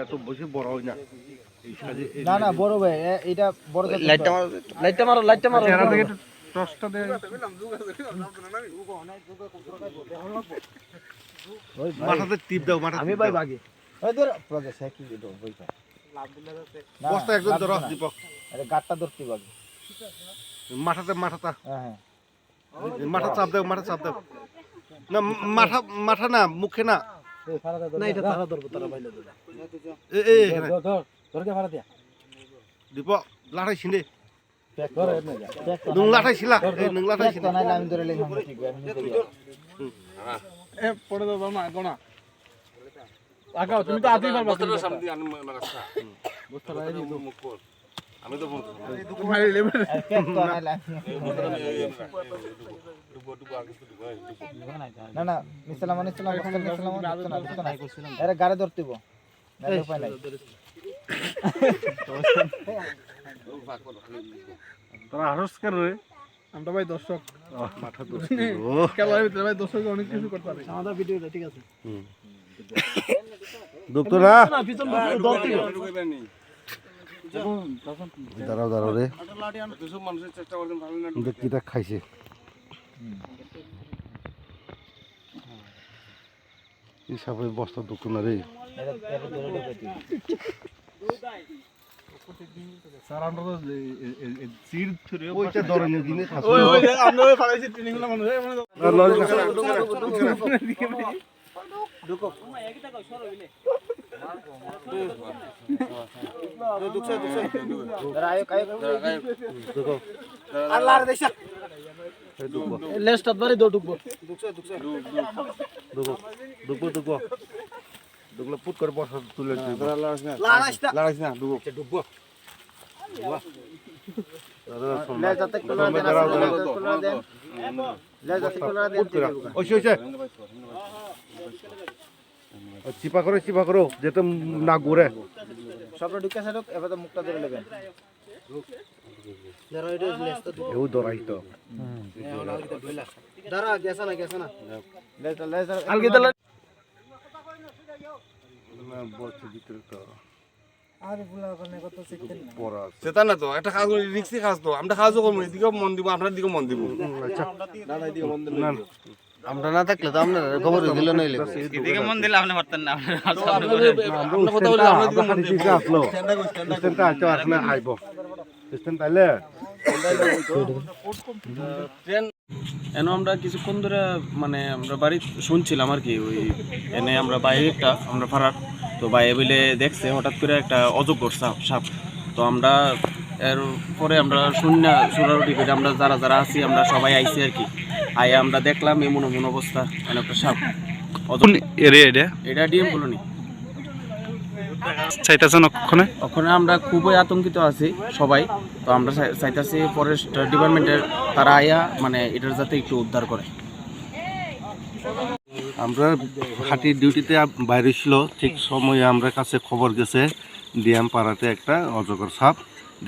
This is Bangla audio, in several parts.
এত বেশি বড় হয় না না না বড় ভাই এটা বড় লাইটটা মারো চেহারা থেকে একটু টসটা দে মাথাতে টিপ দাও মাথা আমি ভাই বাগে ওই ধর প্রজা সে কি দিও বইটা বস্তা একদম ধরো দীপক আরে গাটটা ধরতে বাগে মাথাতে হ্যাঁ মাথা চাপ দাও না মাথা না মুখে না না এটা তারা ধরবো তারা বাইলে ধর এই এখানে ধর কে ফাড়া দিয়া দীপক লাঠাই ছিনে চেক করে না যা নুং লাঠাই ছিলা এই নুং লাঠাই ছিলা তো না আমি ধরে লেই हम ঠিক আমি নিতে গিয়ে এ পড়ে দাও না কোনা আগাও তুমি তো আতেই পারবা বস্তার সামনে দিয়ে রাস্তা বস্তার আইনি তো মুখ কর আমি তো বলছি মারি লেবে চেক তো না লাই না না নিছলা আরে গাড়ি ধরতেইব না উপায় নাই তোরা হারস কেন রে আমরা ভাই দর্শক মাথা দোষ খেলার ভিতরে ভাই দর্শক অনেক কিছু করতে পারে আমাদের ভিডিওটা ঠিক আছে দুঃখ না পিছন ধরতেইব দাঁড়াও রে কিটা খাইছে হিসাবে বস্তা দুঃখ না রে স্যার আমরা তো সিট ধরে ওইটা ধরনের জিনিস আছে ওই আমরা ফালাইছি ট্রেনিং গুলো মনে হয় ঢুকো আয় ঢুকো আল্লাহ রে দেশা লেস্ট ধরে দো ঢুকবো দুগলা পুট করে বসা তুলে লাড়াইস না ঢুকবো লে যাতে কোলা দেন লে যাতে কোলা দেন ওইছে চিপা করো যেতে না ঘুরে সবটা ঢুকে সাইড এবার তো মুখটা ধরে নেবেন ধরো এটা লেস্ট তো এও দরাই তো ধরো গেছে না লে আলগে দলা না বলছে ভিতরে তো আর বুলা করনে কত শিখতেন না পড়া সেটা না তো একটা কাজ করি রিক্সি কাজ তো আমরা কাজও করব এদিকে মন দিব আপনার দিকে মন দিব আচ্ছা দাদা এদিকে মন দিল না আমরা না থাকলে তো আপনার খবর দিল না এদিকে মন দিলে আপনি পারতেন না আমরা কথা বলি আমরা দিকে মন দিব আসলো স্ট্যান্ডটা আইতো আসলে আইব স্ট্যান্ড আইলে এন আমরা কিছুক্ষণ ধরে মানে আমরা বাড়ি শুনছিলাম আর কি ওই এনে আমরা বাইরে একটা আমরা ফারার তো বাইরে বলে দেখছে হঠাৎ করে একটা অজগর সাপ তো আমরা এর পরে আমরা সোনারুটি করে আমরা যারা আছি আমরা সবাই আইছি আর কি আই আমরা দেখলাম এমন অবস্থা মানে একটা সাপ এটা ডিএম কলোনি চাইতাছেন ওখানে আমরা খুবই আতঙ্কিত আছি সবাই তো আমরা চাইতাছি ফরেস্ট ডিপার্টমেন্টের তারা আয়া মানে এটার যাতে একটু উদ্ধার করে আমরা হাতির ডিউটিতে বাইরে ছিল ঠিক সময়ে আমরা কাছে খবর গেছে ডিএম পাড়াতে একটা অজগর সাপ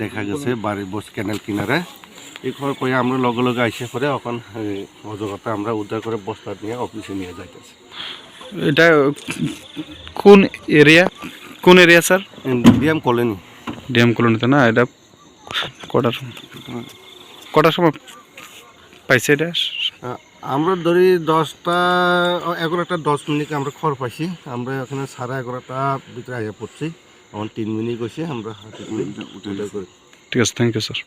দেখা গেছে বাড়ির বস ক্যানেল কিনারে এই খবর পেয়ে আমরা লগে আইসে করে এখন অজগরটা আমরা উদ্ধার করে বস্তা নিয়ে অফিসে নিয়ে যাইতেছি এটা কোন area sir DM colony DM কলোনিতে না এটা কটার সময় পাইছে এটা আমরা ধরি 11:10 আমরা খবর পাইছি আমরা এখানে 11:30 ভিতরে আইয়া পড়ছি এখন 3 মিনিট গেছে আমরা হাতে উঠে করি ঠিক আছে থ্যাংক ইউ স্যার